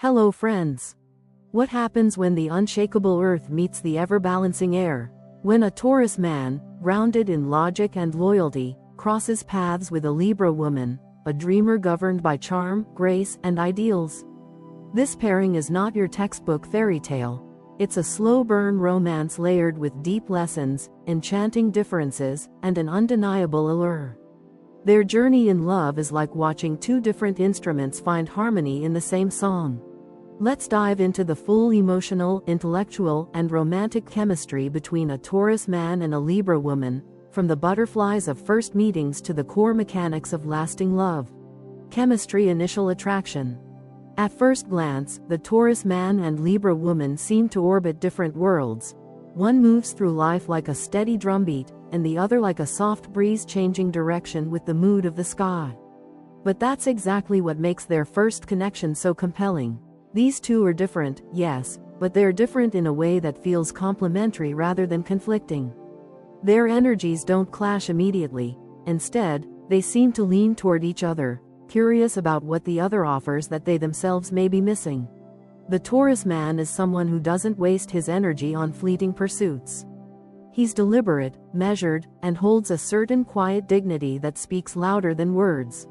Hello friends. What happens when the unshakable earth meets the ever-balancing air? When a Taurus man, grounded in logic and loyalty, crosses paths with a Libra woman, a dreamer governed by charm, grace, and ideals. This pairing is not your textbook fairy tale. It's a slow-burn romance layered with deep lessons, enchanting differences, and an undeniable allure. Their journey in love is like watching two different instruments find harmony in the same song. Let's dive into the full emotional, intellectual, and romantic chemistry between a Taurus man and a Libra woman, from the butterflies of first meetings to the core mechanics of lasting love. Chemistry. Initial attraction. At first glance, the Taurus man and Libra woman seem to orbit different worlds. One moves through life like a steady drumbeat, and the other like a soft breeze changing direction with the mood of the sky. But that's exactly what makes their first connection so compelling. These two are different, yes, but they're different in a way that feels complementary rather than conflicting. Their energies don't clash immediately. Instead, they seem to lean toward each other, curious about what the other offers that they themselves may be missing. The Taurus man is someone who doesn't waste his energy on fleeting pursuits. He's deliberate, measured, and holds a certain quiet dignity that speaks louder than words.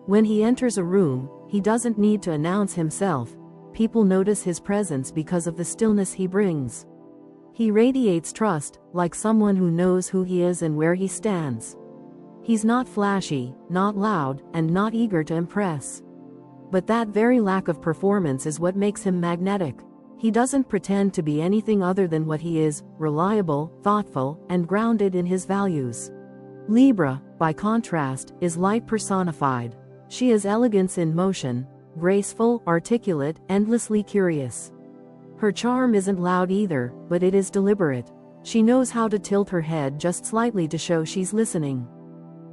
When he enters a room, he doesn't need to announce himself. People notice his presence because of the stillness he brings. He radiates trust, like someone who knows who he is and where he stands. He's not flashy, not loud, and not eager to impress. But that very lack of performance is what makes him magnetic. He doesn't pretend to be anything other than what he is: reliable, thoughtful, and grounded in his values. Libra, by contrast, is light personified. She is elegance in motion, graceful, articulate, endlessly curious. Her charm isn't loud either, but it is deliberate. She knows how to tilt her head just slightly to show she's listening.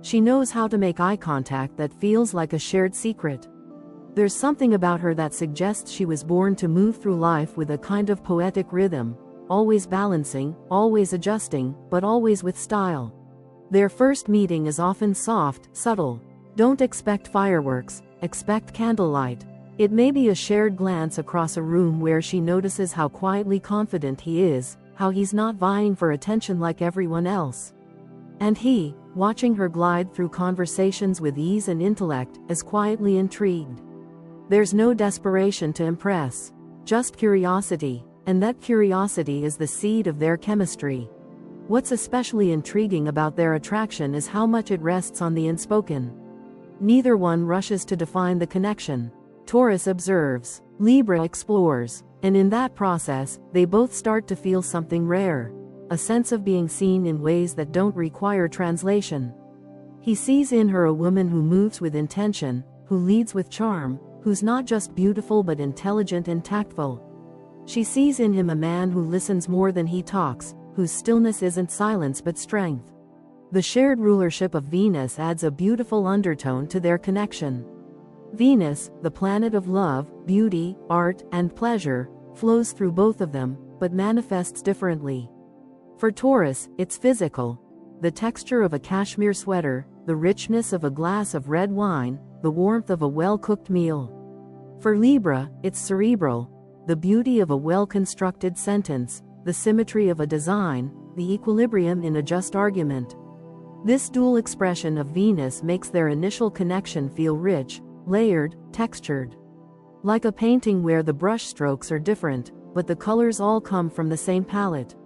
She knows how to make eye contact that feels like a shared secret. There's something about her that suggests she was born to move through life with a kind of poetic rhythm, always balancing, always adjusting, but always with style. Their first meeting is often soft, subtle. Don't expect fireworks. Expect candlelight. It may be a shared glance across a room where she notices how quietly confident he is, how he's not vying for attention like everyone else. And he, watching her glide through conversations with ease and intellect, is quietly intrigued. There's no desperation to impress, just curiosity, and that curiosity is the seed of their chemistry. What's especially intriguing about their attraction is how much it rests on the unspoken. Neither one rushes to define the connection. Taurus observes, Libra explores, and in that process, they both start to feel something rare, a sense of being seen in ways that don't require translation. He sees in her a woman who moves with intention, who leads with charm, who's not just beautiful but intelligent and tactful. She sees in him a man who listens more than he talks, whose stillness isn't silence but strength. The shared rulership of Venus adds a beautiful undertone to their connection. Venus, the planet of love, beauty, art, and pleasure, flows through both of them, but manifests differently. For Taurus, it's physical. The texture of a cashmere sweater, the richness of a glass of red wine, the warmth of a well-cooked meal. For Libra, it's cerebral. The beauty of a well-constructed sentence, the symmetry of a design, the equilibrium in a just argument. This dual expression of Venus makes their initial connection feel rich, layered, textured. Like a painting where the brush strokes are different, but the colors all come from the same palette.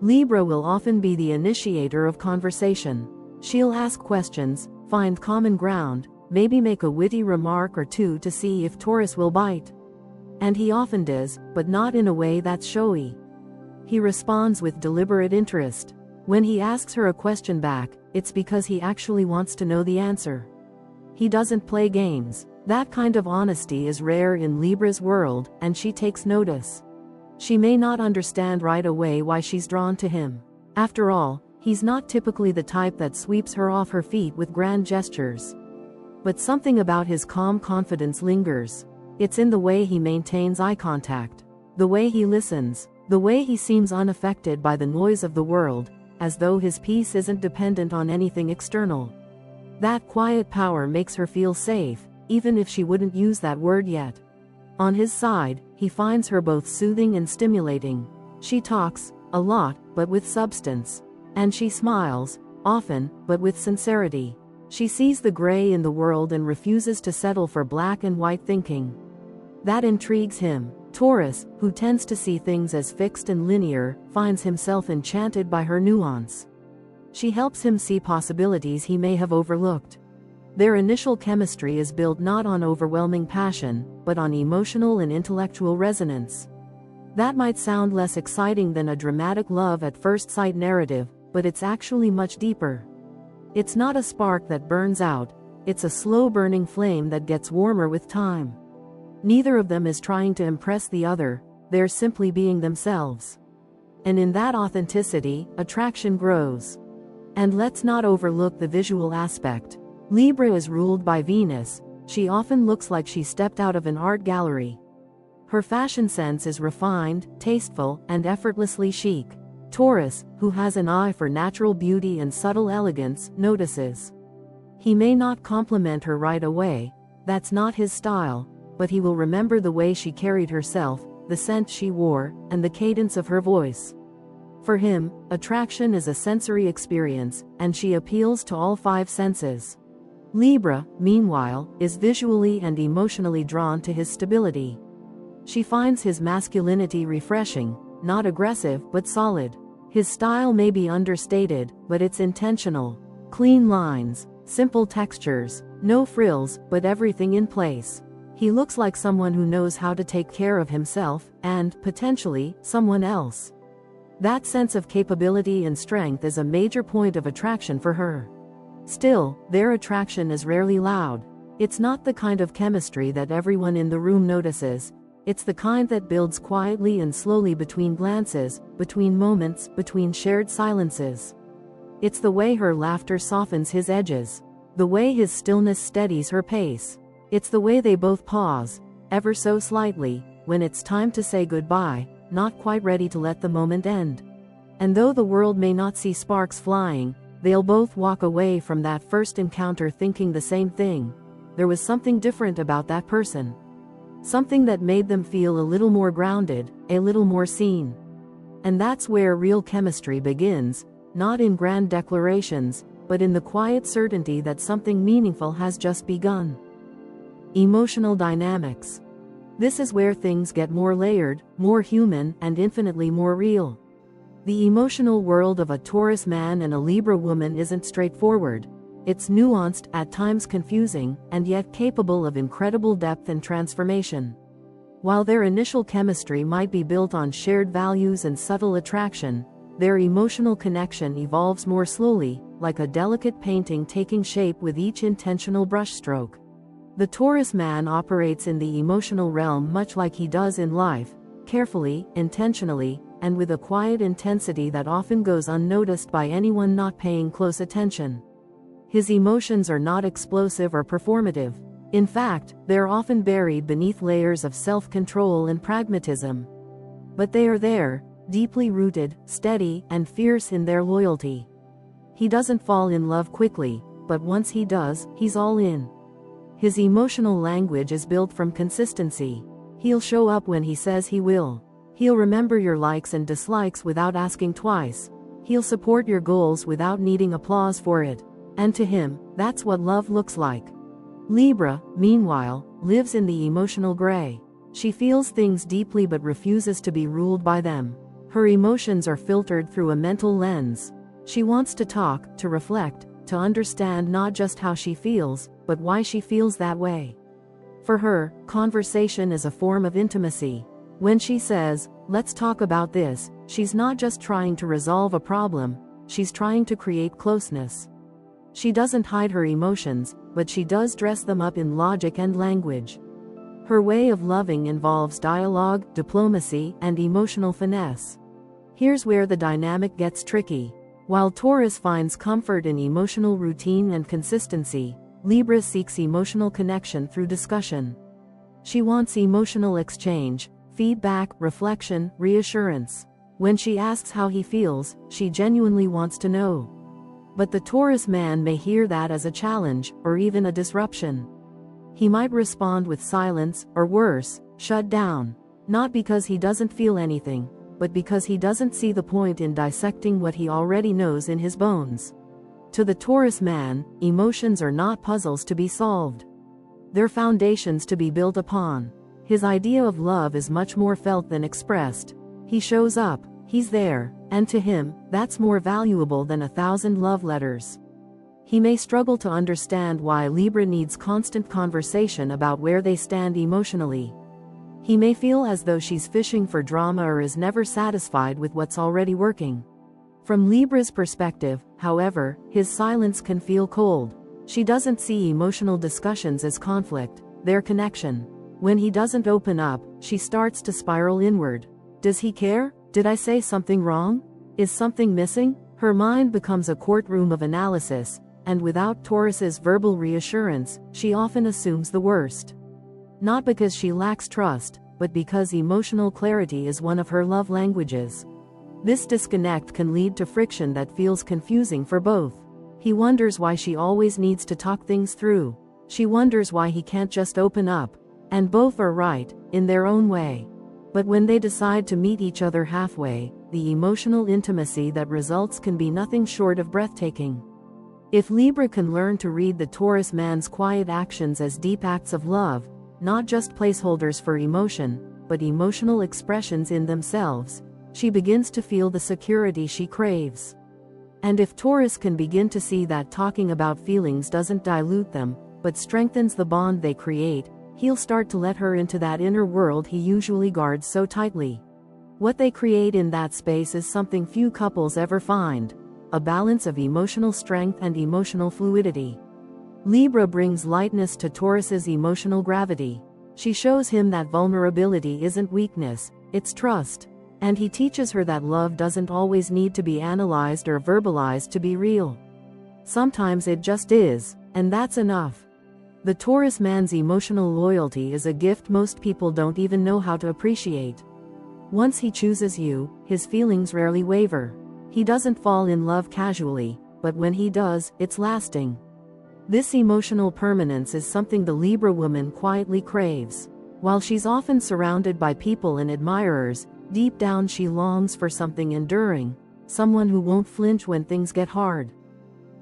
Libra will often be the initiator of conversation. She'll ask questions, find common ground, maybe make a witty remark or two to see if Taurus will bite. And he often does, but not in a way that's showy. He responds with deliberate interest. When he asks her a question back, it's because he actually wants to know the answer. He doesn't play games. That kind of honesty is rare in Libra's world, and she takes notice. She may not understand right away why she's drawn to him. After all, he's not typically the type that sweeps her off her feet with grand gestures. But something about his calm confidence lingers. It's in the way he maintains eye contact, the way he listens, the way he seems unaffected by the noise of the world, as though his peace isn't dependent on anything external. That quiet power makes her feel safe, even if she wouldn't use that word yet. On his side, he finds her both soothing and stimulating. She talks, a lot, but with substance. And she smiles, often, but with sincerity. She sees the gray in the world and refuses to settle for black and white thinking. That intrigues him. Taurus, who tends to see things as fixed and linear, finds himself enchanted by her nuance. She helps him see possibilities he may have overlooked. Their initial chemistry is built not on overwhelming passion, but on emotional and intellectual resonance. That might sound less exciting than a dramatic love at first sight narrative, but it's actually much deeper. It's not a spark that burns out, it's a slow-burning flame that gets warmer with time. Neither of them is trying to impress the other, they're simply being themselves. And in that authenticity, attraction grows. And let's not overlook the visual aspect. Libra is ruled by Venus. She often looks like she stepped out of an art gallery. Her fashion sense is refined, tasteful, and effortlessly chic. Taurus, who has an eye for natural beauty and subtle elegance, notices. He may not compliment her right away, that's not his style, but he will remember the way she carried herself, the scent she wore, and the cadence of her voice. For him, attraction is a sensory experience, and she appeals to all five senses. Libra, meanwhile, is visually and emotionally drawn to his stability. She finds his masculinity refreshing, not aggressive but solid. His style may be understated, but it's intentional. Clean lines, simple textures, no frills, but everything in place. He looks like someone who knows how to take care of himself, and, potentially, someone else. That sense of capability and strength is a major point of attraction for her. Still, their attraction is rarely loud. It's not the kind of chemistry that everyone in the room notices. It's the kind that builds quietly and slowly between glances, between moments, between shared silences. It's the way her laughter softens his edges. The way his stillness steadies her pace. It's the way they both pause, ever so slightly, when it's time to say goodbye, not quite ready to let the moment end. And though the world may not see sparks flying, they'll both walk away from that first encounter thinking the same thing. There was something different about that person. Something that made them feel a little more grounded, a little more seen. And that's where real chemistry begins, not in grand declarations, but in the quiet certainty that something meaningful has just begun. Emotional dynamics. This is where things get more layered, more human, and infinitely more real. The emotional world of a Taurus man and a Libra woman isn't straightforward. It's nuanced, at times confusing, and yet capable of incredible depth and transformation. While their initial chemistry might be built on shared values and subtle attraction, their emotional connection evolves more slowly, like a delicate painting taking shape with each intentional brushstroke. The Taurus man operates in the emotional realm much like he does in life, carefully, intentionally, and with a quiet intensity that often goes unnoticed by anyone not paying close attention. His emotions are not explosive or performative. In fact, they're often buried beneath layers of self-control and pragmatism. But they are there, deeply rooted, steady, and fierce in their loyalty. He doesn't fall in love quickly, but once he does, he's all in. His emotional language is built from consistency. He'll show up when he says he will. He'll remember your likes and dislikes without asking twice. He'll support your goals without needing applause for it. And to him, that's what love looks like. Libra, meanwhile, lives in the emotional gray. She feels things deeply but refuses to be ruled by them. Her emotions are filtered through a mental lens. She wants to talk, to reflect, to understand not just how she feels, but why she feels that way. For her, conversation is a form of intimacy. When she says, "Let's talk about this," she's not just trying to resolve a problem, she's trying to create closeness. She doesn't hide her emotions, but she does dress them up in logic and language. Her way of loving involves dialogue, diplomacy, and emotional finesse. Here's where the dynamic gets tricky. While Taurus finds comfort in emotional routine and consistency, Libra seeks emotional connection through discussion. She wants emotional exchange, feedback, reflection, reassurance. When she asks how he feels, she genuinely wants to know. But the Taurus man may hear that as a challenge, or even a disruption. He might respond with silence, or worse, shut down. Not because he doesn't feel anything, but because he doesn't see the point in dissecting what he already knows in his bones. To the Taurus man, emotions are not puzzles to be solved. They're foundations to be built upon. His idea of love is much more felt than expressed. He shows up, he's there, and to him, that's more valuable than 1,000 love letters. He may struggle to understand why Libra needs constant conversation about where they stand emotionally. He may feel as though she's fishing for drama or is never satisfied with what's already working. From Libra's perspective, however, his silence can feel cold. She doesn't see emotional discussions as conflict, they're connection. When he doesn't open up, she starts to spiral inward. Does he care? Did I say something wrong? Is something missing? Her mind becomes a courtroom of analysis, and without Taurus's verbal reassurance, she often assumes the worst. Not because she lacks trust, but because emotional clarity is one of her love languages. This disconnect can lead to friction that feels confusing for both. He wonders why she always needs to talk things through. She wonders why he can't just open up. And both are right, in their own way. But when they decide to meet each other halfway, the emotional intimacy that results can be nothing short of breathtaking. If Libra can learn to read the Taurus man's quiet actions as deep acts of love, not just placeholders for emotion, but emotional expressions in themselves, she begins to feel the security she craves. And if Taurus can begin to see that talking about feelings doesn't dilute them, but strengthens the bond they create, he'll start to let her into that inner world he usually guards so tightly. What they create in that space is something few couples ever find: a balance of emotional strength and emotional fluidity. Libra brings lightness to Taurus's emotional gravity. She shows him that vulnerability isn't weakness, it's trust. And he teaches her that love doesn't always need to be analyzed or verbalized to be real. Sometimes it just is, and that's enough. The Taurus man's emotional loyalty is a gift most people don't even know how to appreciate. Once he chooses you, his feelings rarely waver. He doesn't fall in love casually, but when he does, it's lasting. This emotional permanence is something the Libra woman quietly craves. While she's often surrounded by people and admirers, deep down she longs for something enduring, someone who won't flinch when things get hard.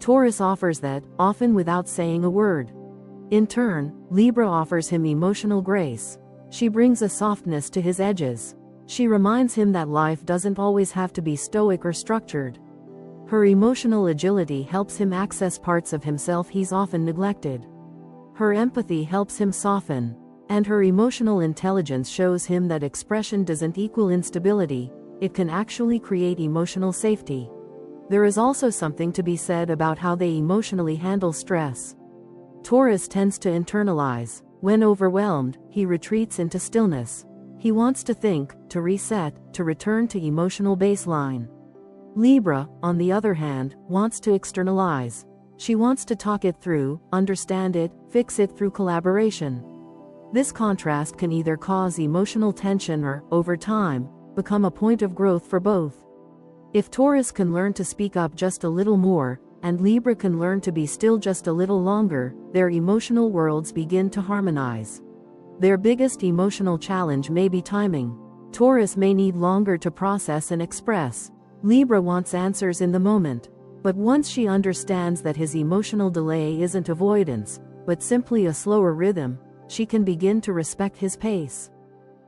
Taurus offers that, often without saying a word. In turn, Libra offers him emotional grace. She brings a softness to his edges. She reminds him that life doesn't always have to be stoic or structured. Her emotional agility helps him access parts of himself he's often neglected. Her empathy helps him soften, and her emotional intelligence shows him that expression doesn't equal instability, it can actually create emotional safety. There is also something to be said about how they emotionally handle stress. Taurus tends to internalize. When overwhelmed, he retreats into stillness. He wants to think, to reset, to return to emotional baseline. Libra, on the other hand, wants to externalize. She wants to talk it through, understand it, fix it through collaboration. This contrast can either cause emotional tension or, over time, become a point of growth for both. If Taurus can learn to speak up just a little more, and Libra can learn to be still just a little longer, their emotional worlds begin to harmonize. Their biggest emotional challenge may be timing. Taurus may need longer to process and express. Libra wants answers in the moment. But once she understands that his emotional delay isn't avoidance, but simply a slower rhythm, she can begin to respect his pace.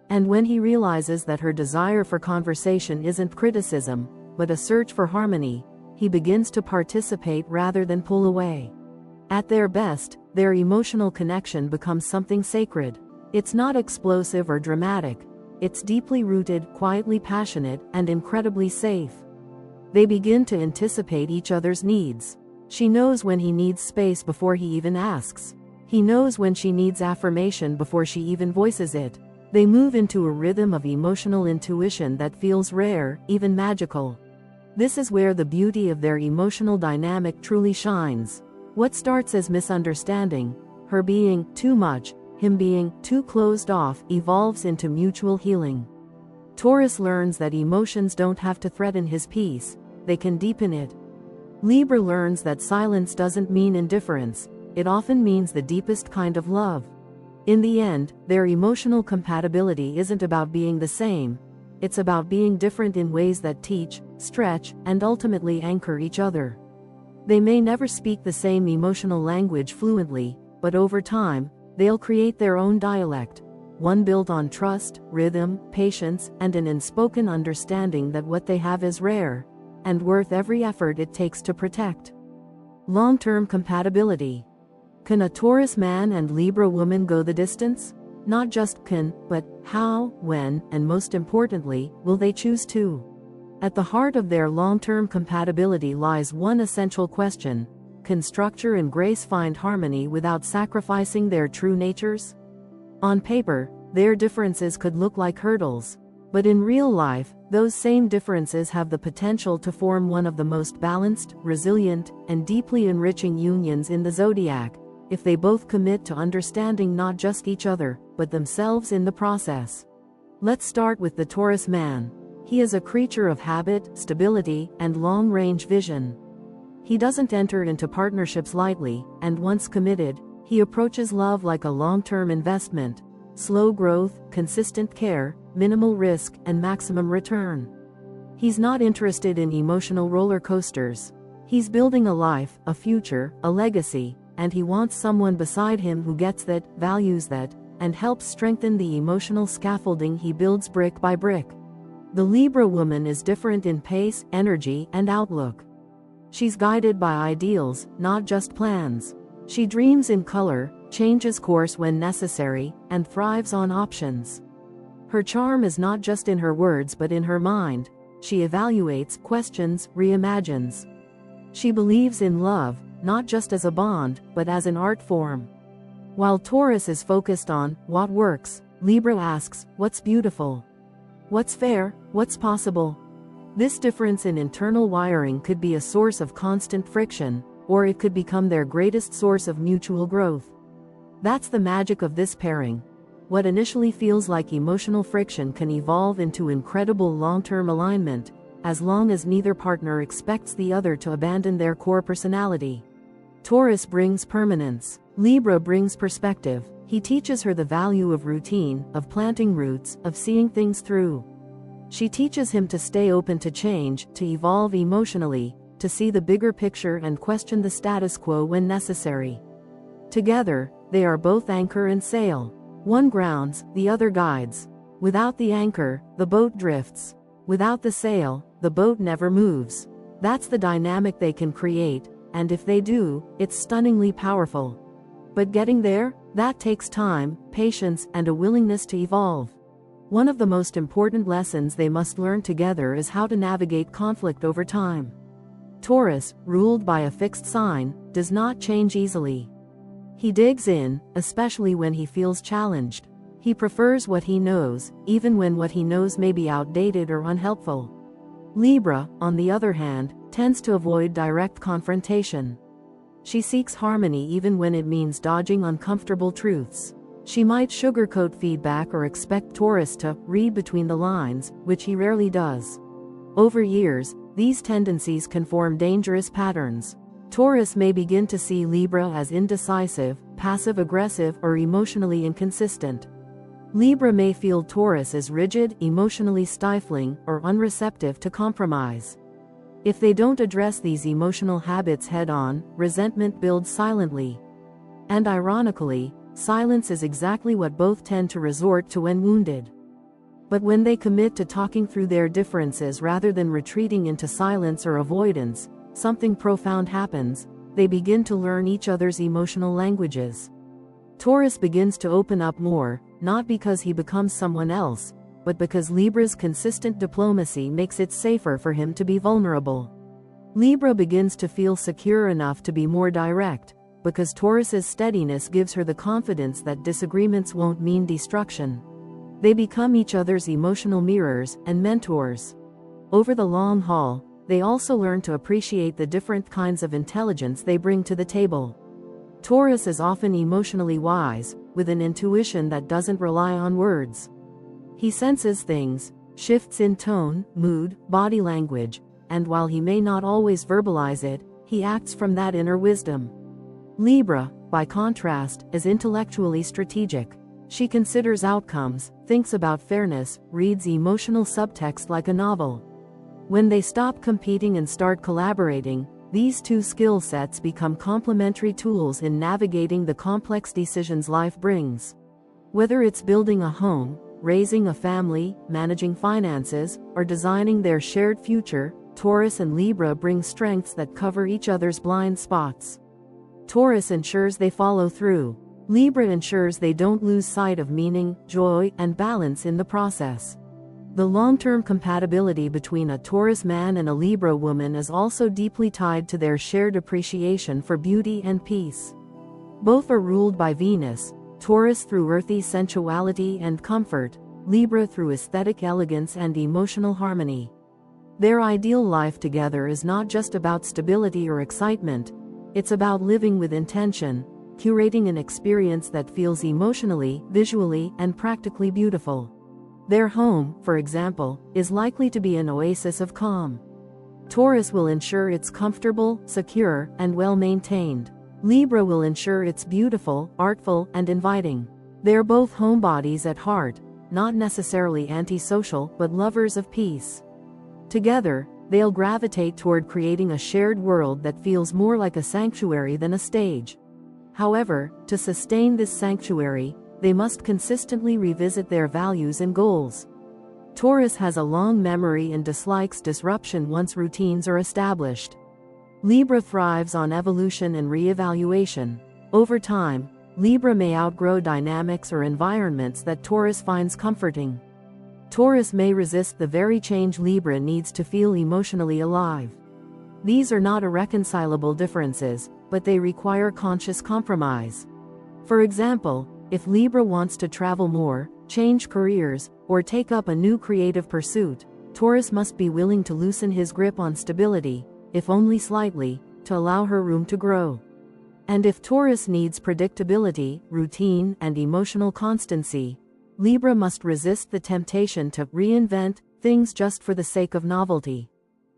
And when he realizes that her desire for conversation isn't criticism, but a search for harmony, he begins to participate rather than pull away. At their best, their emotional connection becomes something sacred. It's not explosive or dramatic. It's deeply rooted, quietly passionate, and incredibly safe. They begin to anticipate each other's needs. She knows when he needs space before he even asks. He knows when she needs affirmation before she even voices it. They move into a rhythm of emotional intuition that feels rare, even magical. This is where the beauty of their emotional dynamic truly shines. What starts as misunderstanding, her being too much, him being too closed off, evolves into mutual healing. Taurus learns that emotions don't have to threaten his peace, they can deepen it. Libra learns that silence doesn't mean indifference, it often means the deepest kind of love. In the end, their emotional compatibility isn't about being the same, it's about being different in ways that teach, stretch, and ultimately anchor each other. They may never speak the same emotional language fluently, but over time, they'll create their own dialect, one built on trust, rhythm, patience, and an unspoken understanding that what they have is rare, and worth every effort it takes to protect. Long-term compatibility. Can a Taurus man and Libra woman go the distance? Not just can, but how, when, and most importantly, will they choose to? At the heart of their long-term compatibility lies one essential question: can structure and grace find harmony without sacrificing their true natures? On paper, their differences could look like hurdles, but in real life, those same differences have the potential to form one of the most balanced, resilient, and deeply enriching unions in the zodiac, if they both commit to understanding not just each other, but themselves in the process. Let's start with the Taurus man. He is a creature of habit, stability, and long-range vision. He doesn't enter into partnerships lightly, and once committed, he approaches love like a long-term investment: slow growth, consistent care, minimal risk, and maximum return. He's not interested in emotional roller coasters. He's building a life, a future, a legacy, and he wants someone beside him who gets that, values that, and helps strengthen the emotional scaffolding he builds brick by brick. The Libra woman is different in pace, energy, and outlook. She's guided by ideals, not just plans. She dreams in color, changes course when necessary, and thrives on options. Her charm is not just in her words but in her mind. She evaluates, questions, reimagines. She believes in love, not just as a bond, but as an art form. While Taurus is focused on what works, Libra asks, what's beautiful? What's fair? What's possible? This difference in internal wiring could be a source of constant friction, or it could become their greatest source of mutual growth. That's the magic of this pairing. What initially feels like emotional friction can evolve into incredible long-term alignment, as long as neither partner expects the other to abandon their core personality. Taurus brings permanence. Libra brings perspective. He teaches her the value of routine, of planting roots, of seeing things through. She teaches him to stay open to change, to evolve emotionally, to see the bigger picture and question the status quo when necessary. Together, they are both anchor and sail. One grounds, the other guides. Without the anchor, the boat drifts. Without the sail, the boat never moves. That's the dynamic they can create, and if they do, it's stunningly powerful. But getting there, that takes time, patience, and a willingness to evolve. One of the most important lessons they must learn together is how to navigate conflict over time. Taurus, ruled by a fixed sign, does not change easily. He digs in, especially when he feels challenged. He prefers what he knows, even when what he knows may be outdated or unhelpful. Libra, on the other hand, tends to avoid direct confrontation. She seeks harmony even when it means dodging uncomfortable truths. She might sugarcoat feedback or expect Taurus to read between the lines, which he rarely does. Over years, these tendencies can form dangerous patterns. Taurus may begin to see Libra as indecisive, passive-aggressive, or emotionally inconsistent. Libra may feel Taurus as rigid, emotionally stifling, or unreceptive to compromise. If they don't address these emotional habits head-on, resentment builds silently. And ironically, silence is exactly what both tend to resort to when wounded. But when they commit to talking through their differences rather than retreating into silence or avoidance, something profound happens. They begin to learn each other's emotional languages. Taurus begins to open up more, not because he becomes someone else, but because Libra's consistent diplomacy makes it safer for him to be vulnerable. Libra begins to feel secure enough to be more direct, because Taurus's steadiness gives her the confidence that disagreements won't mean destruction. They become each other's emotional mirrors and mentors. Over the long haul, they also learn to appreciate the different kinds of intelligence they bring to the table. Taurus is often emotionally wise, with an intuition that doesn't rely on words. He senses things, shifts in tone, mood, body language, and while he may not always verbalize it, he acts from that inner wisdom. Libra, by contrast, is intellectually strategic. She considers outcomes, thinks about fairness, reads emotional subtext like a novel. When they stop competing and start collaborating, these two skill sets become complementary tools in navigating the complex decisions life brings. Whether it's building a home, raising a family, managing finances, or designing their shared future, Taurus and Libra bring strengths that cover each other's blind spots. Taurus ensures they follow through. Libra ensures they don't lose sight of meaning, joy, and balance in the process. The long-term compatibility between a Taurus man and a Libra woman is also deeply tied to their shared appreciation for beauty and peace. Both are ruled by Venus, Taurus through earthy sensuality and comfort, Libra through aesthetic elegance and emotional harmony. Their ideal life together is not just about stability or excitement, it's about living with intention, curating an experience that feels emotionally, visually, and practically beautiful. Their home, for example, is likely to be an oasis of calm. Taurus will ensure it's comfortable, secure, and well-maintained. Libra will ensure it's beautiful, artful, and inviting. They're both homebodies at heart, not necessarily antisocial, but lovers of peace. Together, they'll gravitate toward creating a shared world that feels more like a sanctuary than a stage. However, to sustain this sanctuary, they must consistently revisit their values and goals. Taurus has a long memory and dislikes disruption once routines are established. Libra thrives on evolution and re-evaluation. Over time, Libra may outgrow dynamics or environments that Taurus finds comforting. Taurus may resist the very change Libra needs to feel emotionally alive. These are not irreconcilable differences, but they require conscious compromise. For example, if Libra wants to travel more, change careers, or take up a new creative pursuit, Taurus must be willing to loosen his grip on stability, if only slightly, to allow her room to grow. And if Taurus needs predictability, routine, and emotional constancy, Libra must resist the temptation to reinvent things just for the sake of novelty.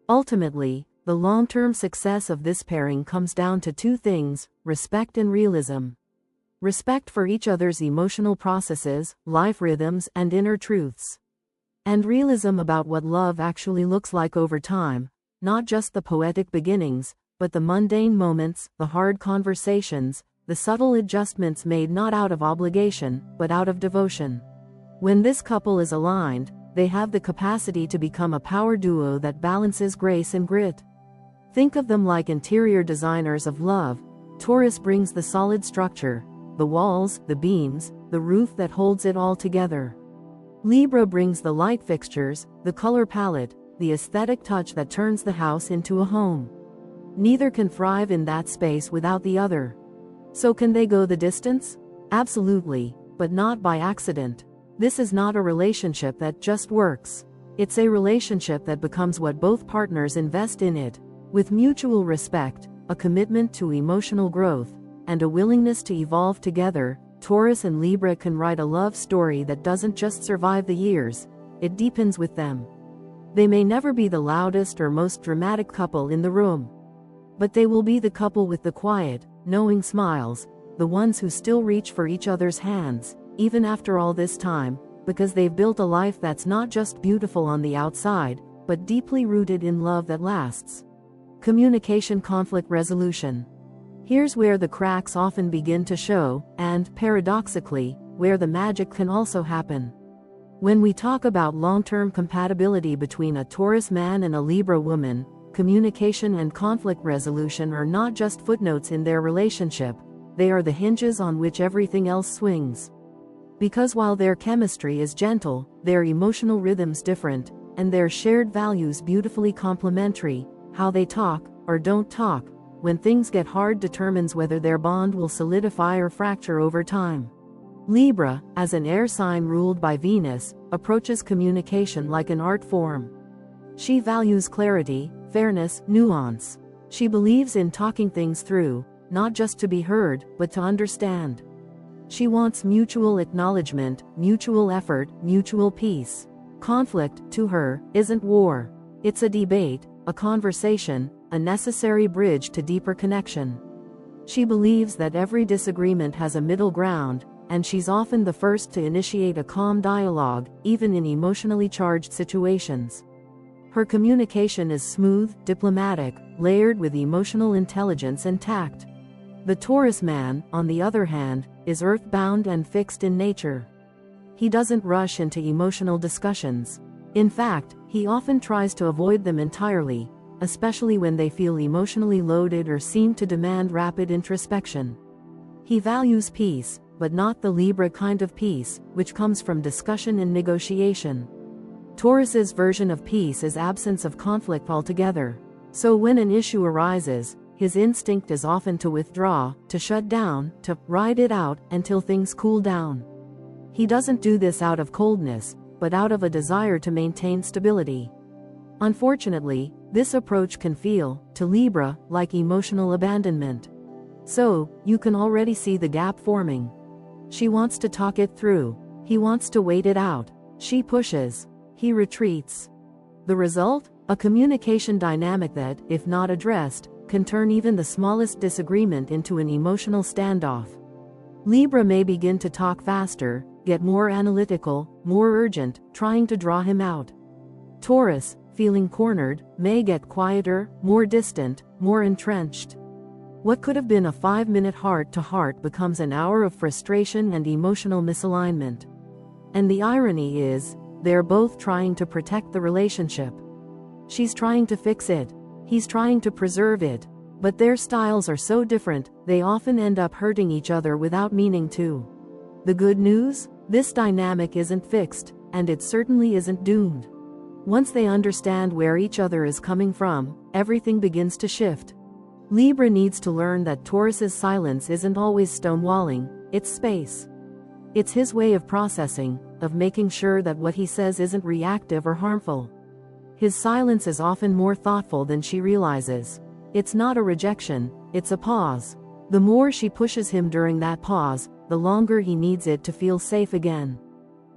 Ultimately, the long-term success of this pairing comes down to two things: respect and realism. Respect for each other's emotional processes, life rhythms, and inner truths. And realism about what love actually looks like over time, not just the poetic beginnings, but the mundane moments, the hard conversations, the subtle adjustments made not out of obligation, but out of devotion. When this couple is aligned, they have the capacity to become a power duo that balances grace and grit. Think of them like interior designers of love. Taurus brings the solid structure, the walls, the beams, the roof that holds it all together. Libra brings the light fixtures, the color palette, the aesthetic touch that turns the house into a home. Neither can thrive in that space without the other. So can they go the distance? Absolutely, but not by accident. This is not a relationship that just works. It's a relationship that becomes what both partners invest in it, with mutual respect, a commitment to emotional growth, and a willingness to evolve together. Taurus and Libra can write a love story that doesn't just survive the years, it deepens with them. They may never be the loudest or most dramatic couple in the room, but they will be the couple with the quiet, knowing smiles, the ones who still reach for each other's hands, even after all this time, because they've built a life that's not just beautiful on the outside, but deeply rooted in love that lasts. Communication conflict resolution. Here's where the cracks often begin to show, and, paradoxically, where the magic can also happen. When we talk about long-term compatibility between a Taurus man and a Libra woman, communication and conflict resolution are not just footnotes in their relationship, they are the hinges on which everything else swings. Because while their chemistry is gentle, their emotional rhythms different, and their shared values beautifully complementary, how they talk, or don't talk, when things get hard determines whether their bond will solidify or fracture over time. Libra, as an air sign ruled by Venus, approaches communication like an art form. She values clarity, fairness, nuance. She believes in talking things through, not just to be heard, but to understand. She wants mutual acknowledgement, mutual effort, mutual peace. Conflict, to her, isn't war. It's a debate, a conversation, a necessary bridge to deeper connection. She believes that every disagreement has a middle ground, and she's often the first to initiate a calm dialogue, even in emotionally charged situations. Her communication is smooth, diplomatic, layered with emotional intelligence and tact. The Taurus man, on the other hand, is earthbound and fixed in nature. He doesn't rush into emotional discussions. In fact, he often tries to avoid them entirely, especially when they feel emotionally loaded or seem to demand rapid introspection. He values peace, but not the Libra kind of peace, which comes from discussion and negotiation. Taurus's version of peace is absence of conflict altogether. So when an issue arises, his instinct is often to withdraw, to shut down, to ride it out until things cool down. He doesn't do this out of coldness, but out of a desire to maintain stability. Unfortunately, this approach can feel, to Libra, like emotional abandonment. So, you can already see the gap forming. She wants to talk it through. He wants to wait it out. She pushes. He retreats. The result? A communication dynamic that, if not addressed, can turn even the smallest disagreement into an emotional standoff. Libra may begin to talk faster, get more analytical, more urgent, trying to draw him out. Taurus, feeling cornered, may get quieter, more distant, more entrenched. What could have been a 5-minute heart-to-heart becomes an hour of frustration and emotional misalignment. And the irony is, they're both trying to protect the relationship. She's trying to fix it. He's trying to preserve it. But their styles are so different, they often end up hurting each other without meaning to. The good news? This dynamic isn't fixed, and it certainly isn't doomed. Once they understand where each other is coming from, everything begins to shift. Libra needs to learn that Taurus's silence isn't always stonewalling, it's space. It's his way of processing, of making sure that what he says isn't reactive or harmful. His silence is often more thoughtful than she realizes. It's not a rejection, it's a pause. The more she pushes him during that pause, the longer he needs it to feel safe again.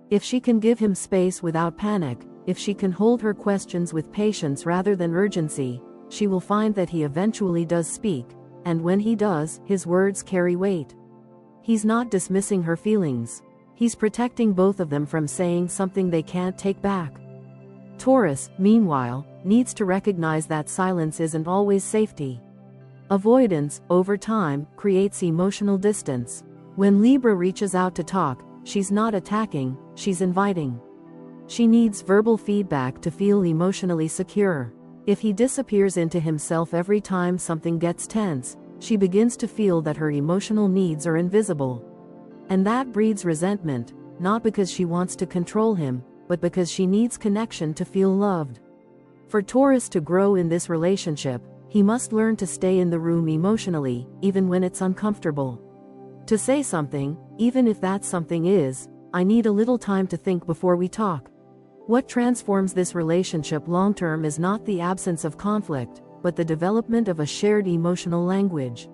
If she can give him space without panic, if she can hold her questions with patience rather than urgency, she will find that he eventually does speak, and when he does, his words carry weight. He's not dismissing her feelings. He's protecting both of them from saying something they can't take back. Taurus, meanwhile, needs to recognize that silence isn't always safety. Avoidance, over time, creates emotional distance. When Libra reaches out to talk, she's not attacking, she's inviting. She needs verbal feedback to feel emotionally secure. If he disappears into himself every time something gets tense, she begins to feel that her emotional needs are invisible. And that breeds resentment, not because she wants to control him, but because she needs connection to feel loved. For Taurus to grow in this relationship, he must learn to stay in the room emotionally, even when it's uncomfortable. To say something, even if that something is, "I need a little time to think before we talk." What transforms this relationship long-term is not the absence of conflict, but the development of a shared emotional language.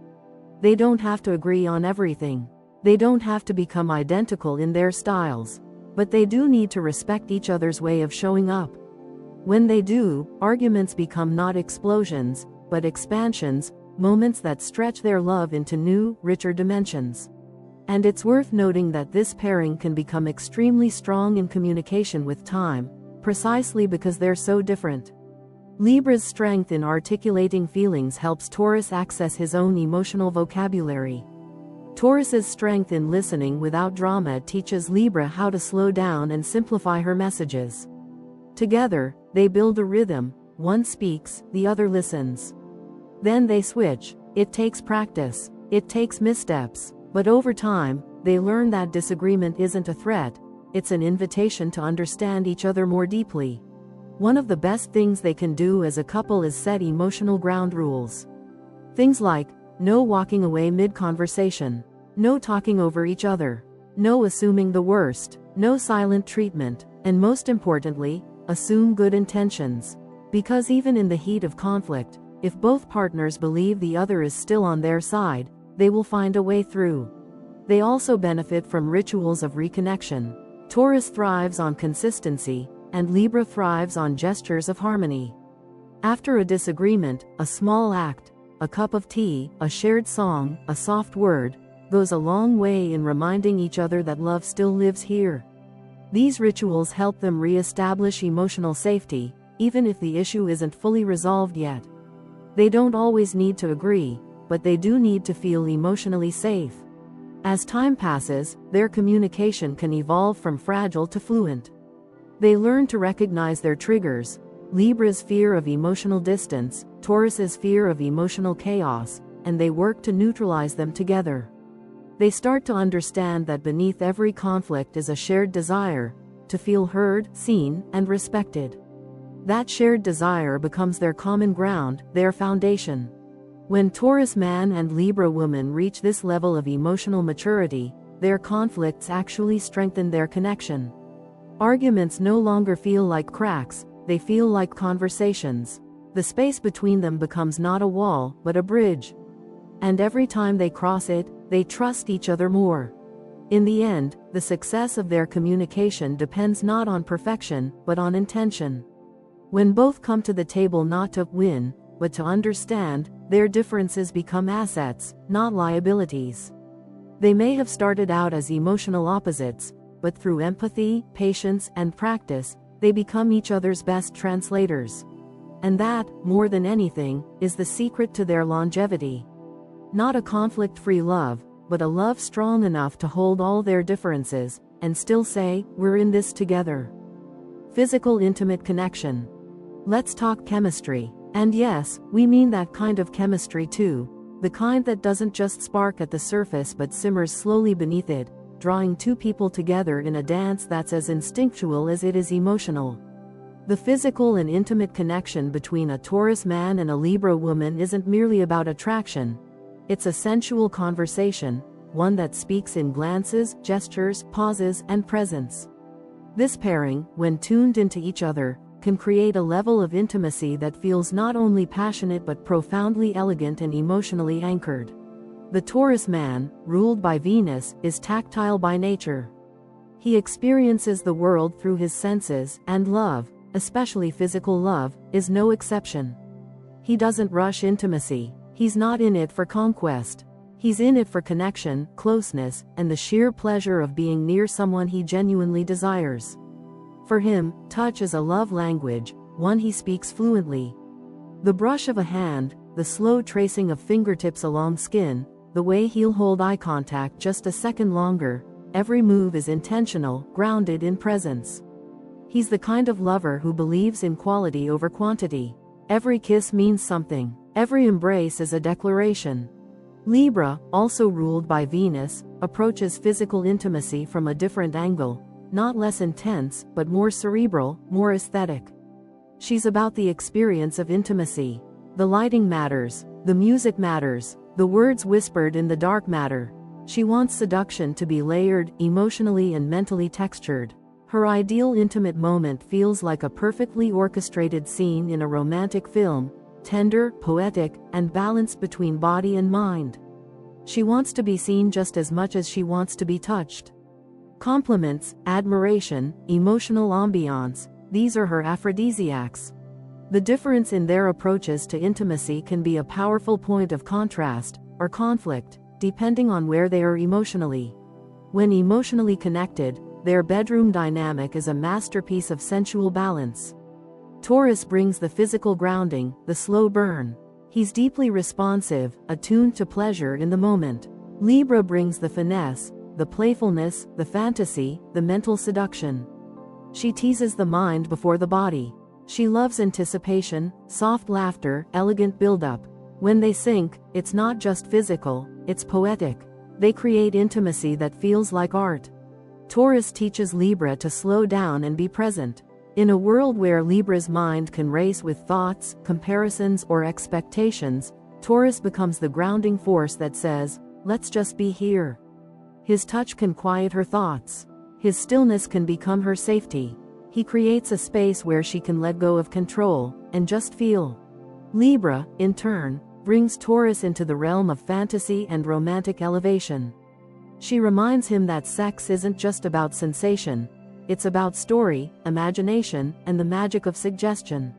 They don't have to agree on everything. They don't have to become identical in their styles. But they do need to respect each other's way of showing up. When they do, arguments become not explosions, but expansions, moments that stretch their love into new, richer dimensions. And it's worth noting that this pairing can become extremely strong in communication with time, precisely because they're so different. Libra's strength in articulating feelings helps Taurus access his own emotional vocabulary. Taurus's strength in listening without drama teaches Libra how to slow down and simplify her messages. Together, they build a rhythm. One speaks, the other listens. Then they switch. It takes practice. It takes missteps. But over time, they learn that disagreement isn't a threat. It's an invitation to understand each other more deeply. One of the best things they can do as a couple is set emotional ground rules. Things like, no walking away mid-conversation. No talking over each other. No assuming the worst. No silent treatment. And most importantly, assume good intentions. Because even in the heat of conflict, if both partners believe the other is still on their side, they will find a way through. They also benefit from rituals of reconnection. Taurus thrives on consistency, and Libra thrives on gestures of harmony. After a disagreement, a small act, a cup of tea, a shared song, a soft word, goes a long way in reminding each other that love still lives here. These rituals help them re-establish emotional safety, even if the issue isn't fully resolved yet. They don't always need to agree, but they do need to feel emotionally safe. As time passes, their communication can evolve from fragile to fluent. They learn to recognize their triggers: Libra's fear of emotional distance, Taurus's fear of emotional chaos, and they work to neutralize them together. They start to understand that beneath every conflict is a shared desire to feel heard, seen, and respected. That shared desire becomes their common ground, their foundation. When Taurus man and Libra woman reach this level of emotional maturity, their conflicts actually strengthen their connection. Arguments no longer feel like cracks, they feel like conversations. The space between them becomes not a wall, but a bridge. And every time they cross it, they trust each other more. In the end, the success of their communication depends not on perfection, but on intention. When both come to the table not to win, but to understand, their differences become assets, not liabilities. They may have started out as emotional opposites, but through empathy, patience, and practice, they become each other's best translators. And that, more than anything, is the secret to their longevity. Not a conflict-free love, but a love strong enough to hold all their differences, and still say, "We're in this together." Physical intimate connection. Let's talk chemistry. And yes, we mean that kind of chemistry too, the kind that doesn't just spark at the surface but simmers slowly beneath it, drawing two people together in a dance that's as instinctual as it is emotional. The physical and intimate connection between a Taurus man and a Libra woman isn't merely about attraction. It's a sensual conversation, one that speaks in glances, gestures, pauses, and presence. This pairing, when tuned into each other, can create a level of intimacy that feels not only passionate but profoundly elegant and emotionally anchored. The Taurus man, ruled by Venus, is tactile by nature. He experiences the world through his senses, and love, especially physical love, is no exception. He doesn't rush intimacy. He's not in it for conquest. He's in it for connection, closeness, and the sheer pleasure of being near someone he genuinely desires. For him, touch is a love language, one he speaks fluently. The brush of a hand, the slow tracing of fingertips along skin, the way he'll hold eye contact just a second longer, every move is intentional, grounded in presence. He's the kind of lover who believes in quality over quantity. Every kiss means something. Every embrace is a declaration. Libra, also ruled by Venus, approaches physical intimacy from a different angle, not less intense, but more cerebral, more aesthetic. She's about the experience of intimacy. The lighting matters, the music matters, the words whispered in the dark matter. She wants seduction to be layered, emotionally and mentally textured. Her ideal intimate moment feels like a perfectly orchestrated scene in a romantic film, tender, poetic, and balanced between body and mind. She wants to be seen just as much as she wants to be touched. Compliments, admiration, emotional ambiance, these are her aphrodisiacs. The difference in their approaches to intimacy can be a powerful point of contrast, or conflict, depending on where they are emotionally. When emotionally connected, their bedroom dynamic is a masterpiece of sensual balance. Taurus brings the physical grounding, the slow burn. He's deeply responsive, attuned to pleasure in the moment. Libra brings the finesse, the playfulness, the fantasy, the mental seduction. She teases the mind before the body. She loves anticipation, soft laughter, elegant build-up. When they sync, it's not just physical, it's poetic. They create intimacy that feels like art. Taurus teaches Libra to slow down and be present. In a world where Libra's mind can race with thoughts, comparisons, or expectations, Taurus becomes the grounding force that says, "Let's just be here." His touch can quiet her thoughts. His stillness can become her safety. He creates a space where she can let go of control, and just feel. Libra, in turn, brings Taurus into the realm of fantasy and romantic elevation. She reminds him that sex isn't just about sensation, it's about story, imagination, and the magic of suggestion.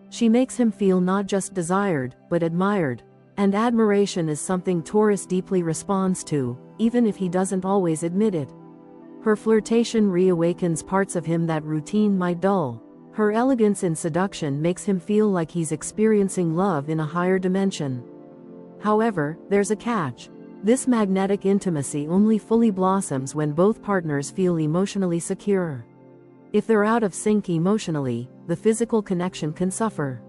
She makes him feel not just desired, but admired. And admiration is something Taurus deeply responds to, even if he doesn't always admit it. Her flirtation reawakens parts of him that routine might dull. Her elegance in seduction makes him feel like he's experiencing love in a higher dimension. However, there's a catch. This magnetic intimacy only fully blossoms when both partners feel emotionally secure. If they're out of sync emotionally, the physical connection can suffer.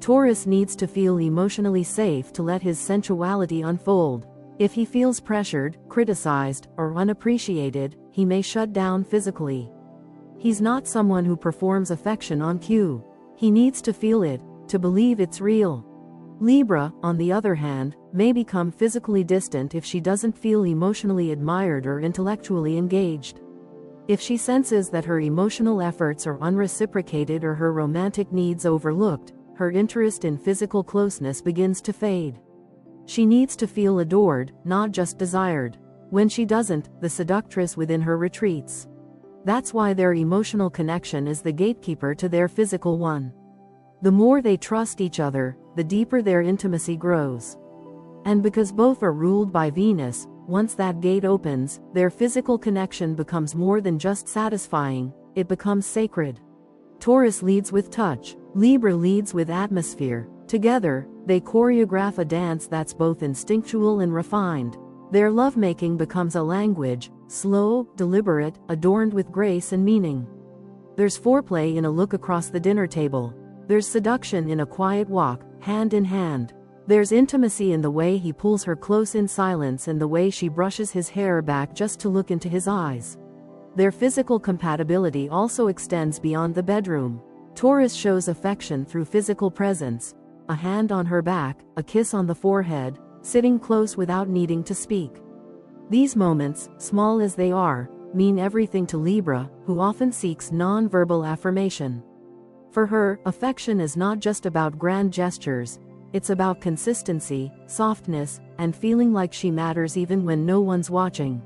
Taurus needs to feel emotionally safe to let his sensuality unfold. If he feels pressured, criticized, or unappreciated, he may shut down physically. He's not someone who performs affection on cue. He needs to feel it, to believe it's real. Libra, on the other hand, may become physically distant if she doesn't feel emotionally admired or intellectually engaged. If she senses that her emotional efforts are unreciprocated or her romantic needs overlooked, her interest in physical closeness begins to fade. She needs to feel adored, not just desired. When she doesn't, the seductress within her retreats. That's why their emotional connection is the gatekeeper to their physical one. The more they trust each other, the deeper their intimacy grows. And because both are ruled by Venus, once that gate opens, their physical connection becomes more than just satisfying, it becomes sacred. Taurus leads with touch, Libra leads with atmosphere. Together, they choreograph a dance that's both instinctual and refined. Their lovemaking becomes a language, slow, deliberate, adorned with grace and meaning. There's foreplay in a look across the dinner table. There's seduction in a quiet walk, hand in hand. There's intimacy in the way he pulls her close in silence and the way she brushes his hair back just to look into his eyes. Their physical compatibility also extends beyond the bedroom. Taurus shows affection through physical presence, a hand on her back, a kiss on the forehead, sitting close without needing to speak. These moments, small as they are, mean everything to Libra, who often seeks non-verbal affirmation. For her, affection is not just about grand gestures, it's about consistency, softness, and feeling like she matters even when no one's watching.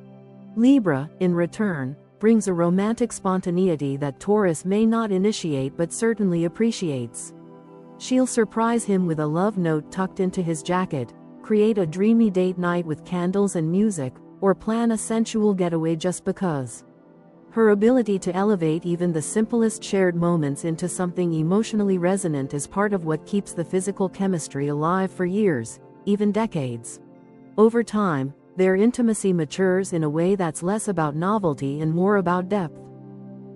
Libra, in return, brings a romantic spontaneity that Taurus may not initiate but certainly appreciates. She'll surprise him with a love note tucked into his jacket, create a dreamy date night with candles and music, or plan a sensual getaway just because. Her ability to elevate even the simplest shared moments into something emotionally resonant is part of what keeps the physical chemistry alive for years, even decades. Over time, their intimacy matures in a way that's less about novelty and more about depth.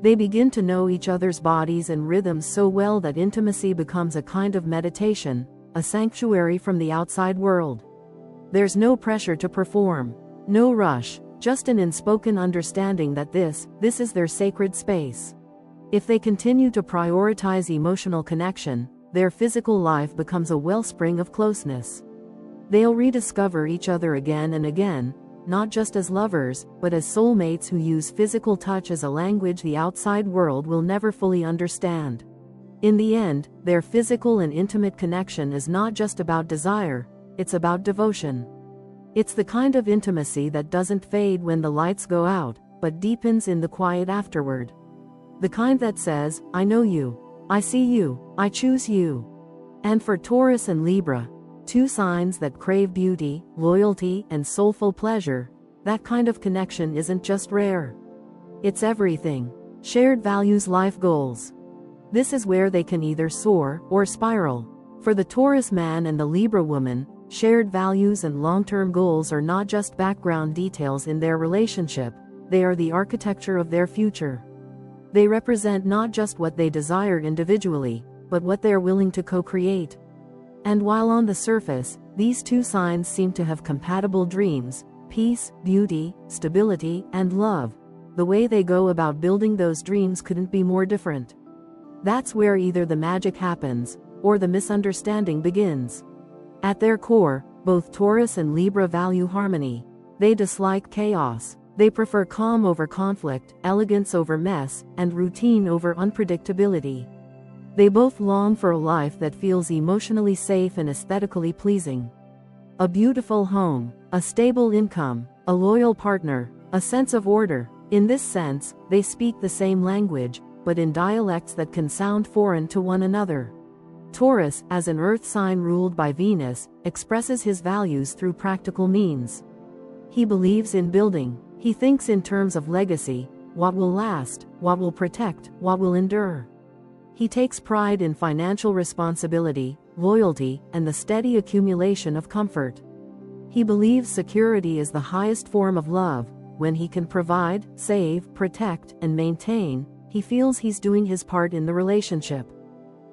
They begin to know each other's bodies and rhythms so well that intimacy becomes a kind of meditation, a sanctuary from the outside world. There's no pressure to perform, no rush, just an unspoken understanding that this is their sacred space. If they continue to prioritize emotional connection, their physical life becomes a wellspring of closeness. They'll rediscover each other again and again, not just as lovers, but as soulmates who use physical touch as a language the outside world will never fully understand. In the end, their physical and intimate connection is not just about desire, it's about devotion. It's the kind of intimacy that doesn't fade when the lights go out, but deepens in the quiet afterward. The kind that says, I know you, I see you, I choose you. And for Taurus and Libra, two signs that crave beauty, loyalty, and soulful pleasure, that kind of connection isn't just rare. It's everything. Shared values, life goals. This is where they can either soar or spiral. For the Taurus man and the Libra woman, shared values and long-term goals are not just background details in their relationship, they are the architecture of their future. They represent not just what they desire individually, but what they are willing to co-create. And while on the surface, these two signs seem to have compatible dreams, peace, beauty, stability, and love, the way they go about building those dreams couldn't be more different. That's where either the magic happens, or the misunderstanding begins. At their core, both Taurus and Libra value harmony. They dislike chaos. They prefer calm over conflict, elegance over mess, and routine over unpredictability. They both long for a life that feels emotionally safe and aesthetically pleasing. A beautiful home, a stable income, a loyal partner, a sense of order. In this sense, they speak the same language, but in dialects that can sound foreign to one another. Taurus, as an earth sign ruled by Venus, expresses his values through practical means. He believes in building. He thinks in terms of legacy: what will last, what will protect, what will endure. He takes pride in financial responsibility, loyalty, and the steady accumulation of comfort. He believes security is the highest form of love. When he can provide, save, protect, and maintain, he feels he's doing his part in the relationship.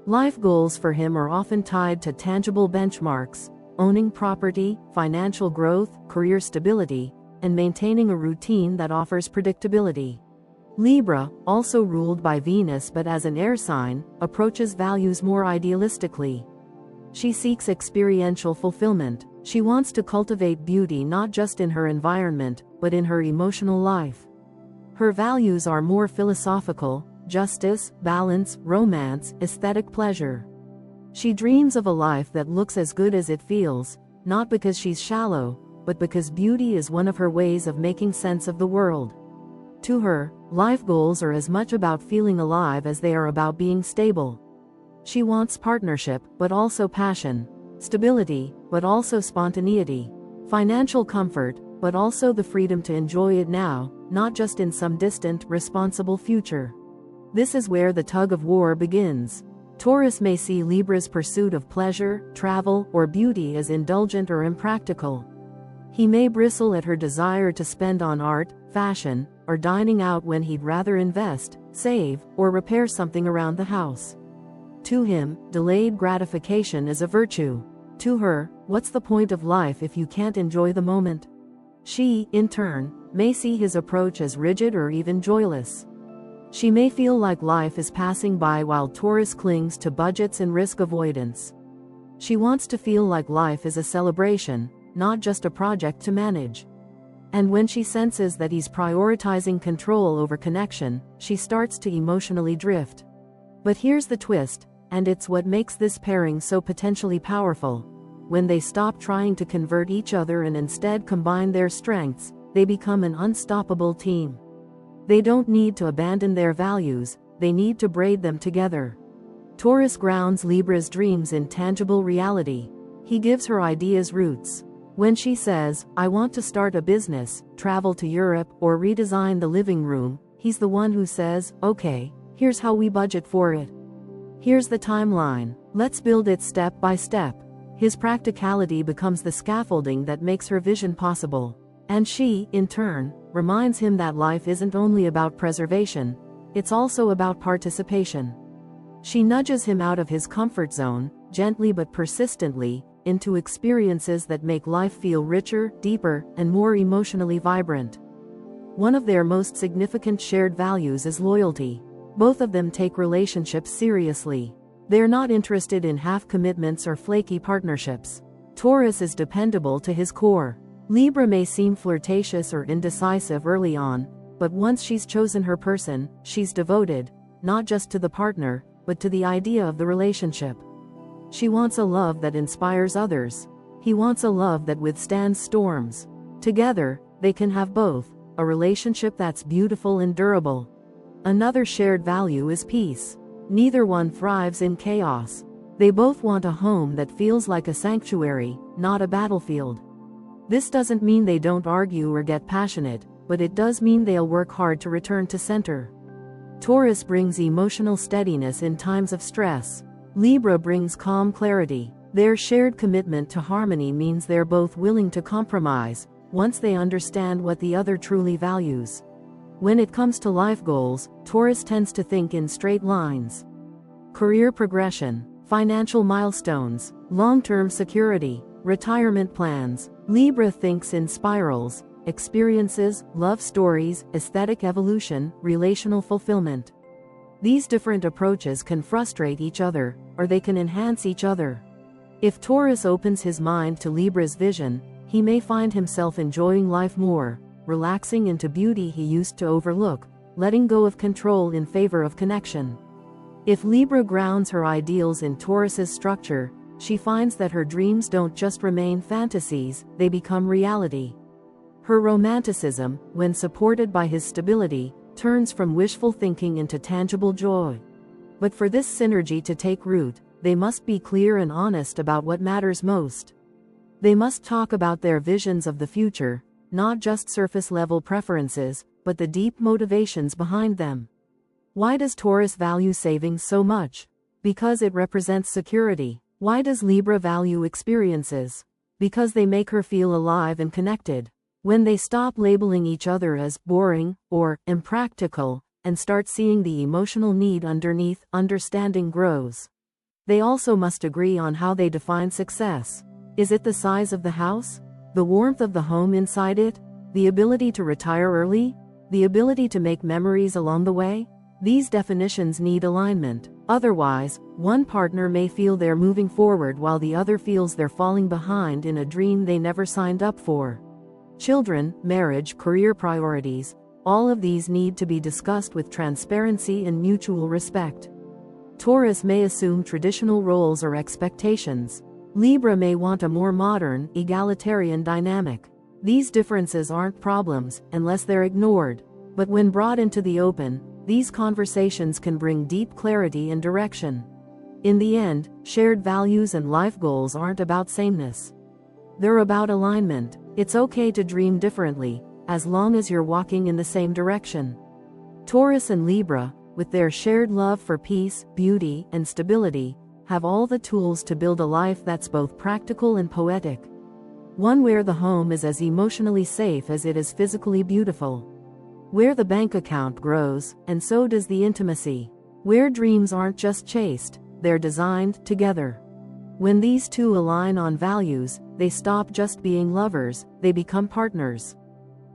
Life goals for him are often tied to tangible benchmarks: owning property, financial growth, career stability, and maintaining a routine that offers predictability. Libra, also ruled by Venus but as an air sign, approaches values more idealistically. She seeks experiential fulfillment. She wants to cultivate beauty not just in her environment, but in her emotional life. Her values are more philosophical: justice, balance, romance, aesthetic pleasure. She dreams of a life that looks as good as it feels, not because she's shallow, but because beauty is one of her ways of making sense of the world. To her, life goals are as much about feeling alive as they are about being stable. She wants partnership, but also passion; stability, but also spontaneity; financial comfort, but also the freedom to enjoy it now, not just in some distant, responsible future. This is where the tug-of-war begins. Taurus may see Libra's pursuit of pleasure, travel, or beauty as indulgent or impractical. He may bristle at her desire to spend on art, fashion, or dining out when he'd rather invest, save, or repair something around the house. To him, delayed gratification is a virtue. To her, what's the point of life if you can't enjoy the moment? She, in turn, may see his approach as rigid or even joyless. She may feel like life is passing by while Taurus clings to budgets and risk avoidance. She wants to feel like life is a celebration, not just a project to manage. And when she senses that he's prioritizing control over connection, she starts to emotionally drift. But here's the twist, and it's what makes this pairing so potentially powerful. When they stop trying to convert each other and instead combine their strengths, they become an unstoppable team. They don't need to abandon their values, they need to braid them together. Taurus grounds Libra's dreams in tangible reality. He gives her ideas roots. When she says, "I want to start a business, travel to Europe, or redesign the living room," he's the one who says, "Okay, here's how we budget for it. Here's the timeline. Let's build it step by step." His practicality becomes the scaffolding that makes her vision possible. And she, in turn, reminds him that life isn't only about preservation, it's also about participation. She nudges him out of his comfort zone, gently but persistently, into experiences that make life feel richer, deeper, and more emotionally vibrant. One of their most significant shared values is loyalty. Both of them take relationships seriously. They're not interested in half commitments or flaky partnerships. Taurus is dependable to his core. Libra may seem flirtatious or indecisive early on, but once she's chosen her person, she's devoted, not just to the partner, but to the idea of the relationship. She wants a love that inspires others. He wants a love that withstands storms. Together, they can have both, a relationship that's beautiful and durable. Another shared value is peace. Neither one thrives in chaos. They both want a home that feels like a sanctuary, not a battlefield. This doesn't mean they don't argue or get passionate, but it does mean they'll work hard to return to center. Taurus brings emotional steadiness in times of stress. Libra brings calm clarity. Their shared commitment to harmony means they're both willing to compromise, once they understand what the other truly values. When it comes to life goals, Taurus tends to think in straight lines. Career progression, financial milestones, long-term security, retirement plans. Libra thinks in spirals: experiences, love stories, aesthetic evolution, relational fulfillment. These different approaches can frustrate each other, or they can enhance each other. If Taurus opens his mind to Libra's vision, he may find himself enjoying life more, relaxing into beauty he used to overlook, letting go of control in favor of connection. If Libra grounds her ideals in Taurus's structure, she finds that her dreams don't just remain fantasies, they become reality. Her romanticism, when supported by his stability, turns from wishful thinking into tangible joy. But for this synergy to take root, they must be clear and honest about what matters most. They must talk about their visions of the future, not just surface-level preferences, but the deep motivations behind them. Why does Taurus value savings so much? Because it represents security. Why does Libra value experiences? Because they make her feel alive and connected. When they stop labeling each other as boring or impractical and start seeing the emotional need underneath, understanding grows. They also must agree on how they define success. Is it the size of the house? The warmth of the home inside it? The ability to retire early? The ability to make memories along the way? These definitions need alignment. Otherwise, one partner may feel they're moving forward while the other feels they're falling behind in a dream they never signed up for. Children, marriage, career priorities, all of these need to be discussed with transparency and mutual respect. Taurus may assume traditional roles or expectations. Libra may want a more modern, egalitarian dynamic. These differences aren't problems unless they're ignored. But when brought into the open, these conversations can bring deep clarity and direction. In the end, shared values and life goals aren't about sameness. They're about alignment. It's okay to dream differently, as long as you're walking in the same direction. Taurus and Libra, with their shared love for peace, beauty, and stability, have all the tools to build a life that's both practical and poetic. One where the home is as emotionally safe as it is physically beautiful. Where the bank account grows, and so does the intimacy. Where dreams aren't just chased, they're designed together. When these two align on values, they stop just being lovers, they become partners.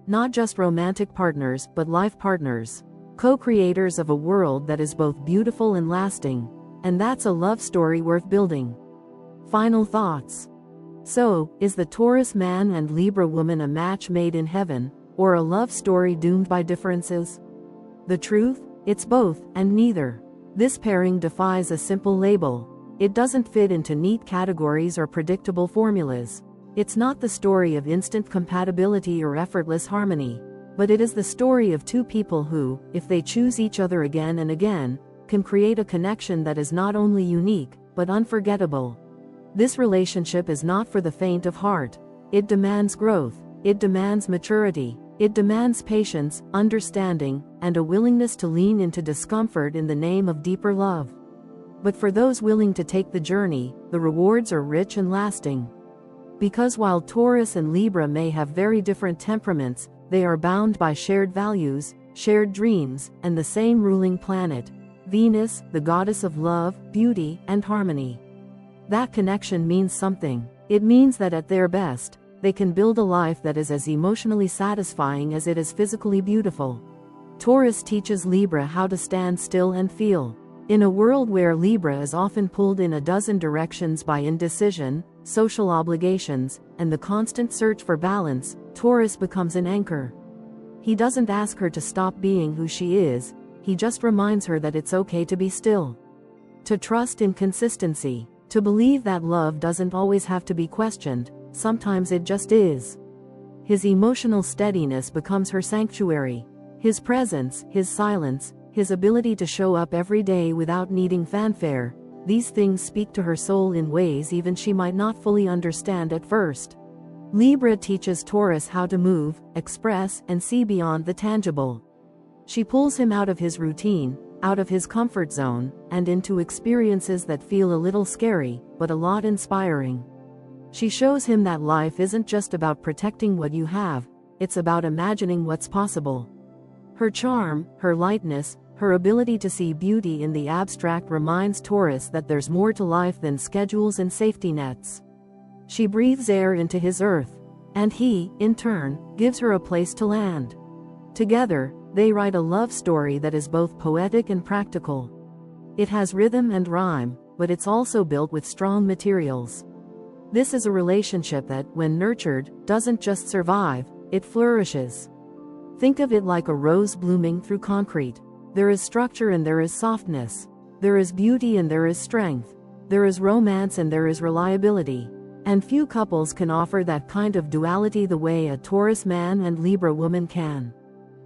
Not just romantic partners, but life partners. Co-creators of a world that is both beautiful and lasting. And that's a love story worth building. Final thoughts. So, is the Taurus man and Libra woman a match made in heaven, or a love story doomed by differences? The truth? It's both, and neither. This pairing defies a simple label. It doesn't fit into neat categories or predictable formulas. It's not the story of instant compatibility or effortless harmony, but it is the story of two people who, if they choose each other again and again, can create a connection that is not only unique, but unforgettable. This relationship is not for the faint of heart. It demands growth, it demands maturity, it demands patience, understanding, and a willingness to lean into discomfort in the name of deeper love. But for those willing to take the journey, the rewards are rich and lasting. Because while Taurus and Libra may have very different temperaments, they are bound by shared values, shared dreams, and the same ruling planet, Venus, the goddess of love, beauty, and harmony. That connection means something. It means that at their best, they can build a life that is as emotionally satisfying as it is physically beautiful. Taurus teaches Libra how to stand still and feel. In a world where Libra is often pulled in a dozen directions by indecision, social obligations, and the constant search for balance, Taurus becomes an anchor. He doesn't ask her to stop being who she is, he just reminds her that it's okay to be still. To trust in consistency. To believe that love doesn't always have to be questioned, sometimes it just is. His emotional steadiness becomes her sanctuary. His presence, his silence, his ability to show up every day without needing fanfare, these things speak to her soul in ways even she might not fully understand at first. Libra teaches Taurus how to move, express, and see beyond the tangible. She pulls him out of his routine, out of his comfort zone, and into experiences that feel a little scary, but a lot inspiring. She shows him that life isn't just about protecting what you have, it's about imagining what's possible. Her charm, her lightness, her ability to see beauty in the abstract reminds Taurus that there's more to life than schedules and safety nets. She breathes air into his earth, and he, in turn, gives her a place to land. Together, they write a love story that is both poetic and practical. It has rhythm and rhyme, but it's also built with strong materials. This is a relationship that, when nurtured, doesn't just survive, it flourishes. Think of it like a rose blooming through concrete. There is structure and there is softness. There is beauty and there is strength. There is romance and there is reliability. And few couples can offer that kind of duality the way a Taurus man and Libra woman can.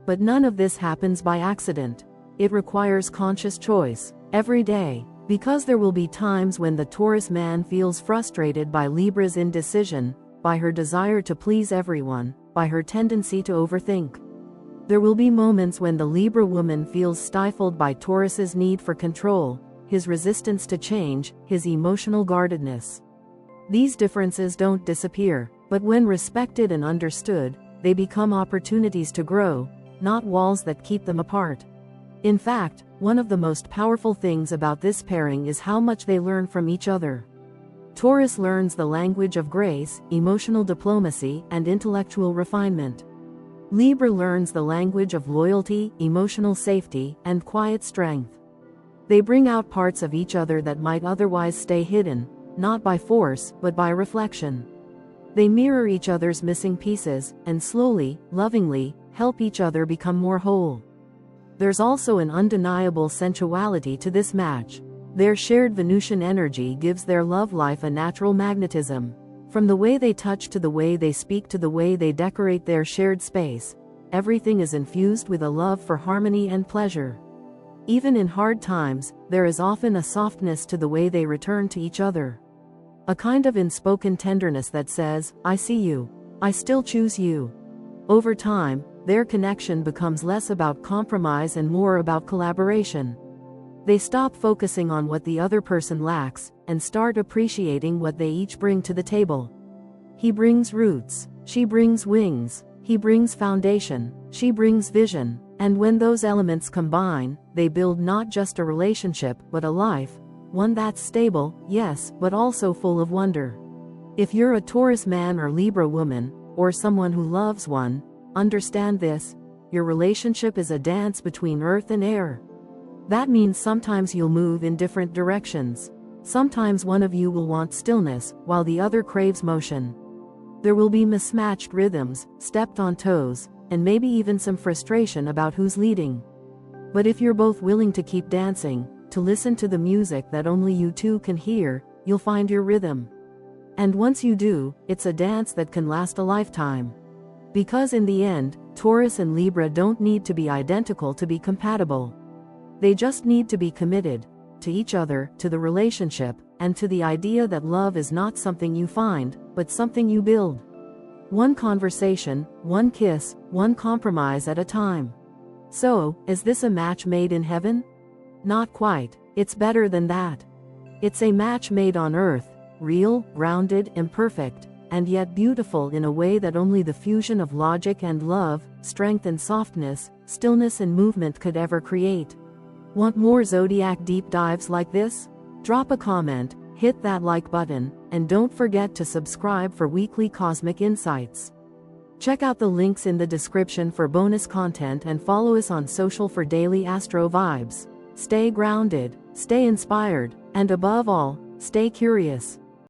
But none of this happens by accident. It requires conscious choice, every day, Because there will be times when the Taurus man feels frustrated by Libra's indecision, by her desire to please everyone, by her tendency to overthink. There will be moments when the Libra woman feels stifled by Taurus's need for control, his resistance to change, his emotional guardedness. These differences don't disappear, but when respected and understood, they become opportunities to grow, not walls that keep them apart. In fact, one of the most powerful things about this pairing is how much they learn from each other. Taurus learns the language of grace, emotional diplomacy, and intellectual refinement. Libra learns the language of loyalty, emotional safety, and quiet strength. They bring out parts of each other that might otherwise stay hidden, not by force, but by reflection. They mirror each other's missing pieces, and slowly, lovingly, help each other become more whole. There's also an undeniable sensuality to this match. Their shared Venusian energy gives their love life a natural magnetism. From the way they touch to the way they speak to the way they decorate their shared space, everything is infused with a love for harmony and pleasure. Even in hard times, there is often a softness to the way they return to each other. A kind of unspoken tenderness that says, "I see you. I still choose you." Over time, their connection becomes less about compromise and more about collaboration. They stop focusing on what the other person lacks, and start appreciating what they each bring to the table. He brings roots, she brings wings, he brings foundation, she brings vision, and when those elements combine, they build not just a relationship, but a life, one that's stable, yes, but also full of wonder. If you're a Taurus man or Libra woman, or someone who loves one, understand this: your relationship is a dance between earth and air. That means sometimes you'll move in different directions. Sometimes one of you will want stillness, while the other craves motion. There will be mismatched rhythms, stepped on toes, and maybe even some frustration about who's leading. But if you're both willing to keep dancing, to listen to the music that only you two can hear, you'll find your rhythm. And once you do, it's a dance that can last a lifetime. Because in the end, Taurus and Libra don't need to be identical to be compatible. They just need to be committed to each other, to the relationship, and to the idea that love is not something you find, but something you build. One conversation, one kiss, one compromise at a time. So, is this a match made in heaven? Not quite. It's better than that. It's a match made on earth, real, rounded, imperfect, and yet beautiful in a way that only the fusion of logic and love, strength and softness, stillness and movement could ever create. Want more zodiac deep dives like this? Drop a comment, hit that like button, and don't forget to subscribe for weekly cosmic insights. Check out the links in the description for bonus content and follow us on social for daily astro vibes. Stay grounded, stay inspired, and above all, stay curious.